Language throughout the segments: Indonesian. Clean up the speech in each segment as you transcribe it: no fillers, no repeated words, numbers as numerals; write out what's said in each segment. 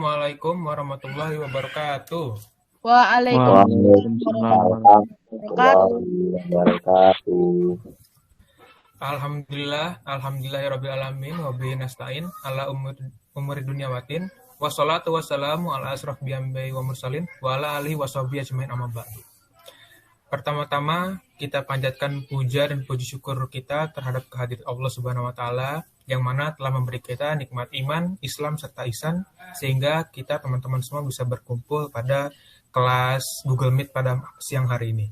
Assalamualaikum warahmatullahi wabarakatuh. Waalaikumsalam warahmatullahi wabarakatuh. Alhamdulillahirabbil alamin wa bihi nasta'in ala umuri dunya waddin. Wassalatu wassalamu ala asrofil anbiya'i wa mursalin wa ala alihi washabihi ajmain amma ba'du. Pertama-tama kita panjatkan puja dan puji syukur kita terhadap kehadirat Allah Subhanahu wa taala yang mana telah memberi kita nikmat iman, Islam serta ihsan sehingga kita teman-teman semua bisa berkumpul pada kelas Google Meet pada siang hari ini.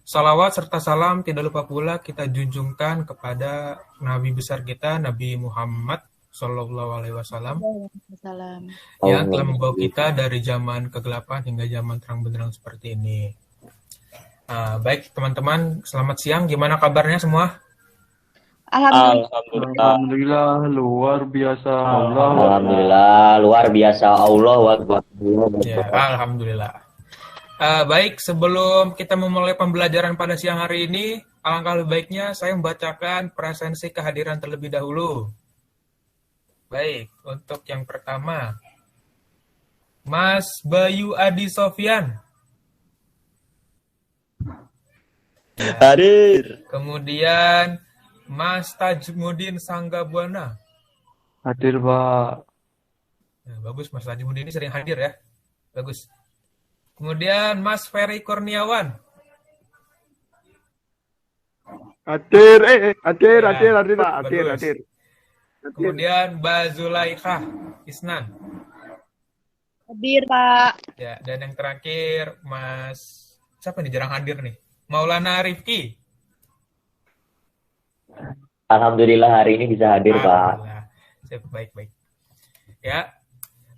Salawat serta salam tidak lupa pula kita junjungkan kepada Nabi besar kita, Nabi Muhammad Sallallahu Alaihi Wasallam, yang telah membawa kita dari zaman kegelapan hingga zaman terang benderang seperti ini. Baik teman-teman, selamat siang. Gimana kabarnya semua? Alhamdulillah luar biasa. Alhamdulillah luar biasa. Ya, alhamdulillah. Baik, sebelum kita memulai pembelajaran pada siang hari ini, alangkah lebih baiknya saya membacakan presensi kehadiran terlebih dahulu. Baik, untuk yang pertama, Mas Bayu Adi Sofyan. Ya. Hadir. Kemudian Mas Tajmudin Sanggabuana. Hadir, Pak. Nah, bagus, Mas Tajmudin ini sering hadir ya. Bagus. Kemudian Mas Ferry Kurniawan. Hadir, hadir. Kemudian Mbak Zulaikha Isnan. Hadir, Pak. Ya, dan yang terakhir Mas siapa nih jarang hadir nih? Maulana Rifki. Alhamdulillah hari ini bisa hadir, Pak. Baik. Ya,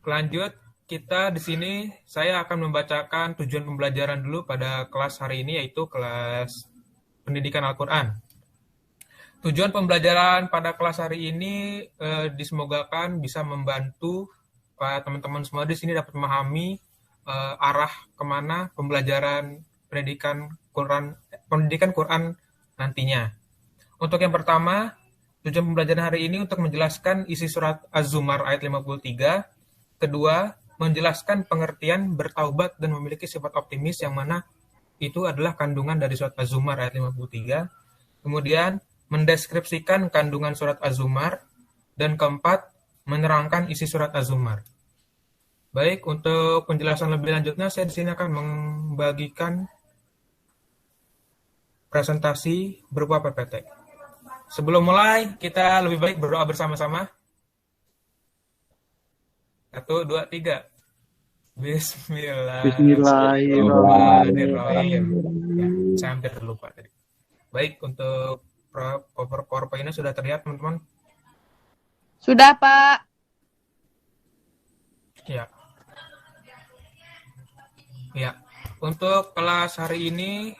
lanjut. Kita di sini saya akan membacakan tujuan pembelajaran dulu pada kelas hari ini, yaitu kelas pendidikan Al-Quran. Tujuan pembelajaran pada kelas hari ini disemogakan bisa membantu teman-teman semua di sini dapat memahami arah kemana pembelajaran pendidikan Quran nantinya. Untuk yang pertama, tujuan pembelajaran hari ini untuk menjelaskan isi surat Az-Zumar ayat 53. Kedua, menjelaskan pengertian bertaubat dan memiliki sifat optimis yang mana itu adalah kandungan dari surat Az-Zumar ayat 53. Kemudian, mendeskripsikan kandungan surat Az-Zumar. Dan keempat, menerangkan isi surat Az-Zumar. Baik, untuk penjelasan lebih lanjutnya, saya di sini akan membagikan presentasi berupa PPT. Sebelum mulai, kita lebih baik berdoa bersama-sama. 1, 2, 3. Bismillahirrahmanirrahim. Ya, saya hampir terlupa tadi. Baik, untuk PowerPoint-nya sudah terlihat, teman-teman? Sudah, Pak. Ya. Untuk kelas hari ini,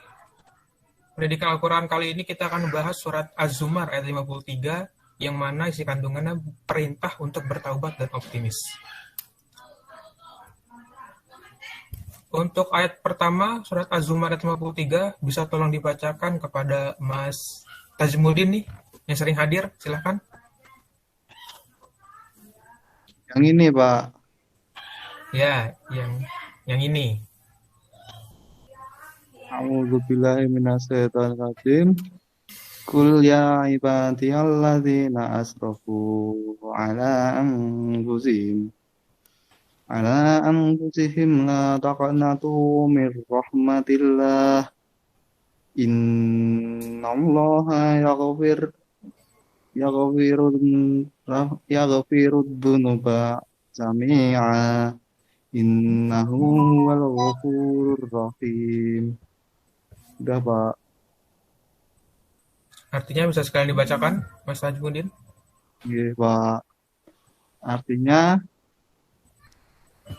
pendidikan Al-Quran kali ini kita akan membahas surat Az-Zumar ayat 53, yang mana isi kandungannya perintah untuk bertaubat dan optimis. Untuk ayat pertama, surat Az-Zumar ayat 53, bisa tolong dibacakan kepada Mas Tajmudin nih, yang sering hadir, silahkan. Yang ini, Pak. Ya, yang ini. A'udzubillahi minasyaitonir rajim. Qul ya ibadiyalladzina asrafu ala anfusihim la taqnatu min rahmatillah. Innallaha yaghfirud dzunuba jami'a. Innahu huwal ghafurur rahim. Udah, Pak. Artinya bisa sekalian dibacakan, Mas Tajmudin? Iya, Pak. Artinya,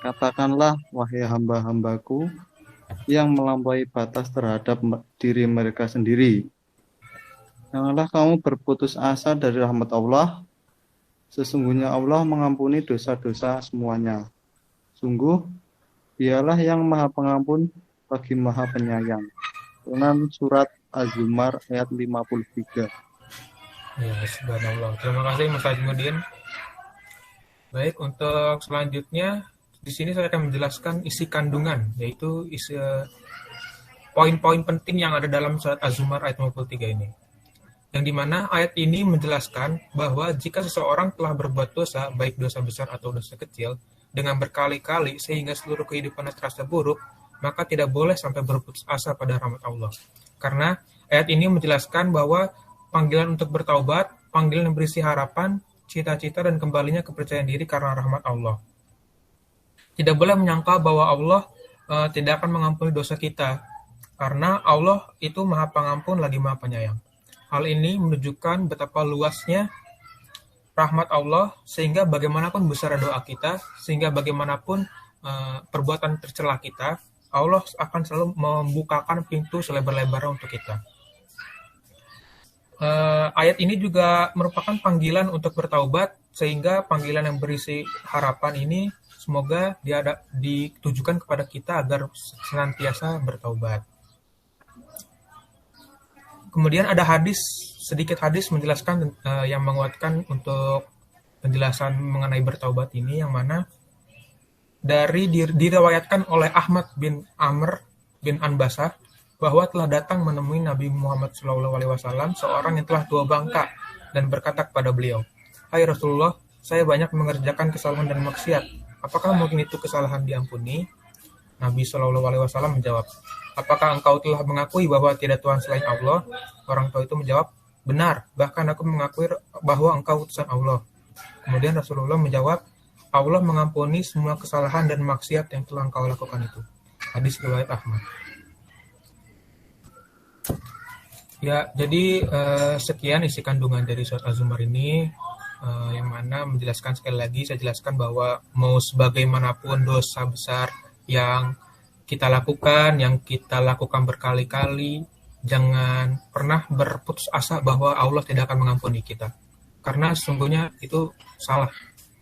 katakanlah, wahai hamba-hambaku yang melampaui batas terhadap diri mereka sendiri. Janganlah kamu berputus asa dari rahmat Allah. Sesungguhnya Allah mengampuni dosa-dosa semuanya. Sungguh, Dialah yang Maha Pengampun lagi Maha Penyayang. Dengan surat Az-Zumar ayat 53. Ya, subhanallah. Terima kasih Mas Tajmudin. Baik, untuk selanjutnya di sini saya akan menjelaskan isi kandungan, yaitu poin-poin penting yang ada dalam surat Az-Zumar ayat 53 ini. Yang dimana ayat ini menjelaskan bahwa jika seseorang telah berbuat dosa, baik dosa besar atau dosa kecil, dengan berkali-kali sehingga seluruh kehidupannya terasa buruk, maka tidak boleh sampai berputus asa pada rahmat Allah. Karena ayat ini menjelaskan bahwa panggilan untuk bertaubat, panggilan yang berisi harapan, cita-cita dan kembalinya kepercayaan diri karena rahmat Allah. Tidak boleh menyangka bahwa Allah tidak akan mengampuni dosa kita, karena Allah itu Maha Pengampun lagi Maha Penyayang. Hal ini menunjukkan betapa luasnya rahmat Allah, sehingga bagaimanapun besar doa kita, sehingga bagaimanapun perbuatan tercela kita, Allah akan selalu membukakan pintu selebar-lebarnya untuk kita. Ayat ini juga merupakan panggilan untuk bertaubat, sehingga panggilan yang berisi harapan ini semoga ditujukan kepada kita agar senantiasa bertaubat. Kemudian ada sedikit hadis menjelaskan yang menguatkan untuk penjelasan mengenai bertaubat ini, yang mana diriwayatkan oleh Ahmad bin Amr bin Anbasah bahwa telah datang menemui Nabi Muhammad SAW seorang yang telah tua bangka dan berkata kepada beliau, "Hai Rasulullah, saya banyak mengerjakan kesalahan dan maksiat. Apakah mungkin itu kesalahan diampuni?" Nabi SAW menjawab, "Apakah engkau telah mengakui bahwa tidak Tuhan selain Allah?" Orang tua itu menjawab, "Benar, bahkan aku mengakui bahwa engkau utusan Allah." Kemudian Rasulullah menjawab, "Allah mengampuni semua kesalahan dan maksiat yang telah engkau lakukan itu." Hadis riwayat Ahmad. Ya, jadi sekian isi kandungan dari surat Az-Zumar ini, yang mana menjelaskan, sekali lagi saya jelaskan bahwa mau sebagaimanapun dosa besar yang kita lakukan berkali-kali, jangan pernah berputus asa bahwa Allah tidak akan mengampuni kita. Karena sesungguhnya itu salah.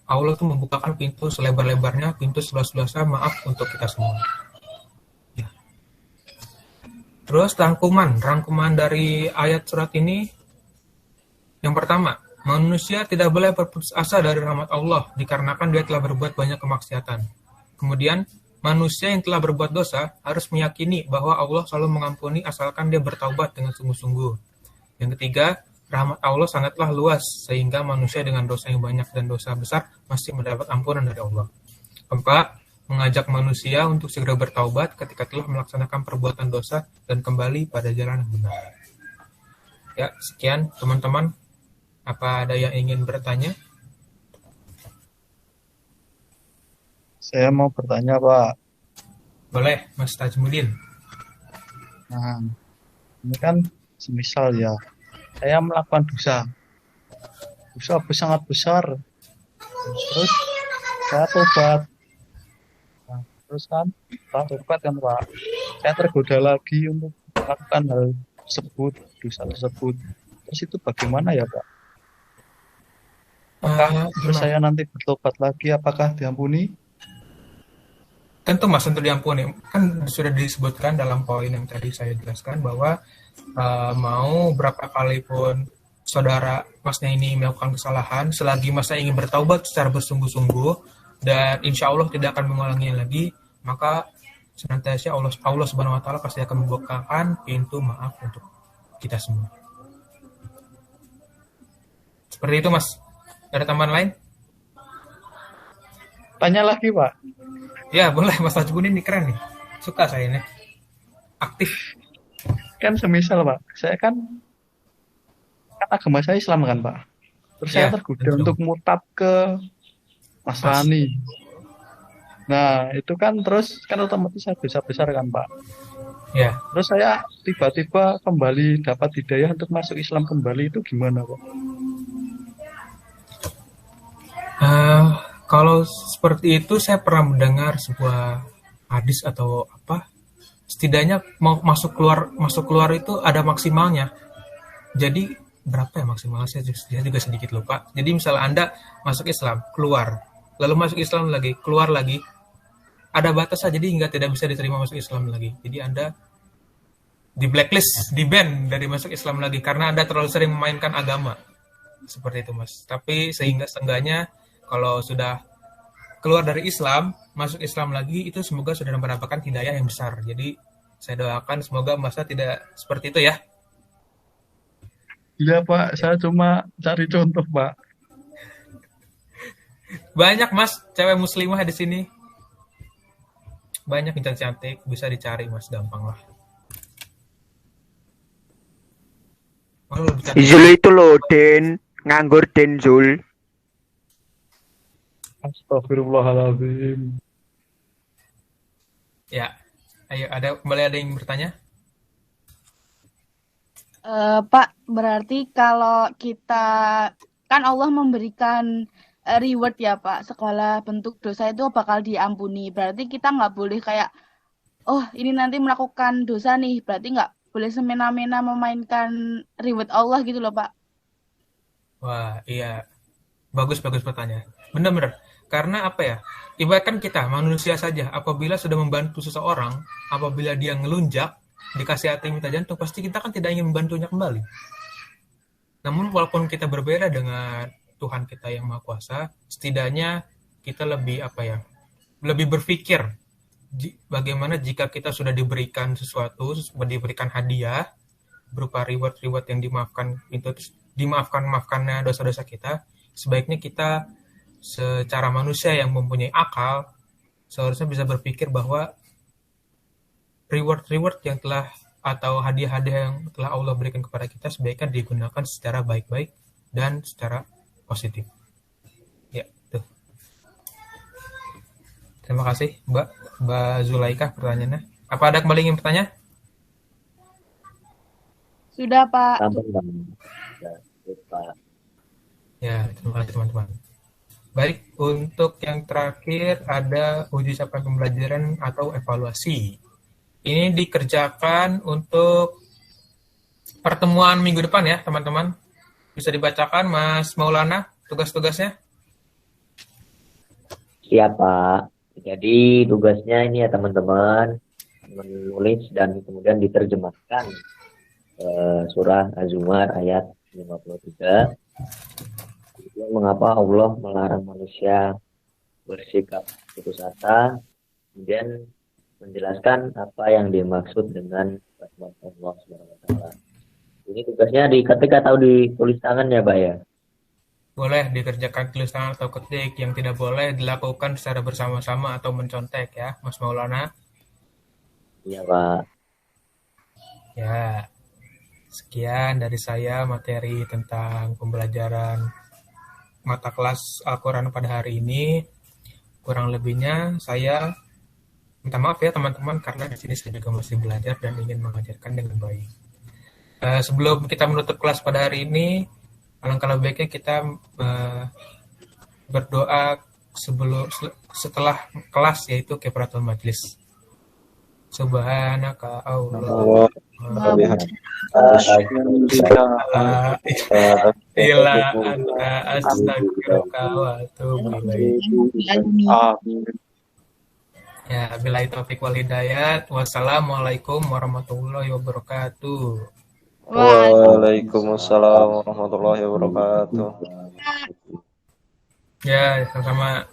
Allah itu membukakan pintu selebar-lebarnya, pintu seluas-luasnya maaf untuk kita semua. Ya. Terus rangkuman dari ayat surat ini. Yang pertama, manusia tidak boleh berputus asa dari rahmat Allah dikarenakan dia telah berbuat banyak kemaksiatan. Kemudian, manusia yang telah berbuat dosa harus meyakini bahwa Allah selalu mengampuni asalkan dia bertaubat dengan sungguh-sungguh. Yang ketiga, rahmat Allah sangatlah luas sehingga manusia dengan dosa yang banyak dan dosa besar masih mendapat ampunan dari Allah. Keempat, mengajak manusia untuk segera bertaubat ketika telah melaksanakan perbuatan dosa dan kembali pada jalan yang benar. Ya, sekian teman-teman. Apa ada yang ingin bertanya? Saya mau bertanya, Pak. Boleh, Mas Tajmudin. Nah, ini kan semisal ya, saya melakukan dosa sangat besar. Terus saya tobat. Nah, terus kan, setelah tobat kan Pak, saya tergoda lagi untuk melakukan hal tersebut, dosa tersebut. Terus itu bagaimana ya Pak? Apakah terus saya nanti bertobat lagi, apakah diampuni? Tentu Mas, untuk diampuni. Kan sudah disebutkan dalam poin yang tadi saya jelaskan bahwa mau berapa kali pun saudara Masnya ini melakukan kesalahan, selagi Masnya ingin bertaubat secara bersungguh-sungguh dan insya Allah tidak akan mengulanginya lagi, maka senantiasa Allah Subhanahu Wa Taala pasti akan membukakan pintu maaf untuk kita semua. Seperti itu Mas. Ada tambahan lain? Tanya lagi Pak. Ya boleh, Mas Tajmudin ini keren nih. Suka saya ini. Aktif. Kan semisal Pak, saya kan agama saya Islam kan Pak. Terus saya tergoda untuk murtad ke Nasrani. Nah itu kan terus kan otomatis saya dosa besar kan Pak. Ya. Terus saya tiba-tiba kembali dapat hidayah untuk masuk Islam kembali, itu gimana Pak? Kalau seperti itu saya pernah mendengar sebuah hadis atau apa, setidaknya mau masuk keluar itu ada maksimalnya. Jadi berapa ya maksimalnya, saya juga sedikit lupa. Jadi misalnya Anda masuk Islam, keluar, lalu masuk Islam lagi, keluar lagi, ada batasnya, jadi hingga tidak bisa diterima masuk Islam lagi. Jadi Anda di blacklist, di ban dari masuk Islam lagi karena Anda terlalu sering memainkan agama. Seperti itu Mas. Tapi sehingga seenggaknya kalau sudah keluar dari Islam, masuk Islam lagi, itu semoga sudah mendapatkan hidayah yang besar. Jadi saya doakan semoga Masa tidak seperti itu ya. Iya Pak, saya cuma cari contoh Pak. Banyak Mas, cewek muslimah di sini. Banyak yang cantik, bisa dicari Mas, gampang lah. Oh, Zul itu loh, Den. Nganggur Den Zul. Astagfirullahaladzim. Ya, ayo kembali ada yang bertanya? Pak, berarti kalau kita kan Allah memberikan reward ya Pak, segala bentuk dosa itu bakal diampuni. Berarti kita nggak boleh kayak, oh ini nanti melakukan dosa nih, berarti nggak boleh semena-mena memainkan reward Allah gitu loh Pak. Wah, iya. Bagus pertanyaan. Benar-benar. Karena apa ya? Ibaratkan kita manusia saja, apabila sudah membantu seseorang, apabila dia ngelunjak, dikasih hati minta jantung, pasti kita kan tidak ingin membantunya kembali. Namun walaupun kita berbeda dengan Tuhan kita yang Maha Kuasa, setidaknya kita lebih lebih berpikir bagaimana jika kita sudah diberikan sesuatu, diberikan hadiah berupa reward yang dimaafkannya dosa-dosa kita, sebaiknya kita secara manusia yang mempunyai akal seharusnya bisa berpikir bahwa reward yang telah atau hadiah-hadiah yang telah Allah berikan kepada kita sebaiknya digunakan secara baik-baik dan secara positif. Ya, tuh. Terima kasih, Mbak Zulaikha pertanyaannya. Apa ada kembali yang bertanya? Sudah Pak. Ya, terima kasih teman-teman. Baik, untuk yang terakhir ada uji capaian pembelajaran atau evaluasi. Ini dikerjakan untuk pertemuan minggu depan ya, teman-teman. Bisa dibacakan, Mas Maulana, tugas-tugasnya? Siap, Pak. Jadi tugasnya ini ya teman-teman, menulis dan kemudian diterjemahkan surah Az-Zumar ayat 53. Mengapa Allah melarang manusia bersikap putus asa, kemudian menjelaskan apa yang dimaksud dengan rahmat Allah SWT. Ini tugasnya diketik atau ditulis tangan ya, Pak ya? Boleh dikerjakan tulis tangan atau ketik, yang tidak boleh dilakukan secara bersama-sama atau mencontek ya, Mas Maulana. Iya, Pak. Ya, sekian dari saya materi tentang pembelajaran mata kelas Al-Quran pada hari ini. Kurang lebihnya saya minta maaf ya teman-teman, karena di sini saya juga masih belajar dan ingin mengajarkan dengan baik. Sebelum kita menutup kelas pada hari ini, alangkah lebih baiknya kita berdoa setelah kelas, yaitu kifaratul majlis. Subhanaka Allah. Ila anta astaghfiruka wa atubu ilaik. Ya, billahi taufiq wal hidayat. Wassalamualaikum warahmatullahi wabarakatuh. Waalaikumsalam warahmatullahi wabarakatuh. Ya, sama-sama.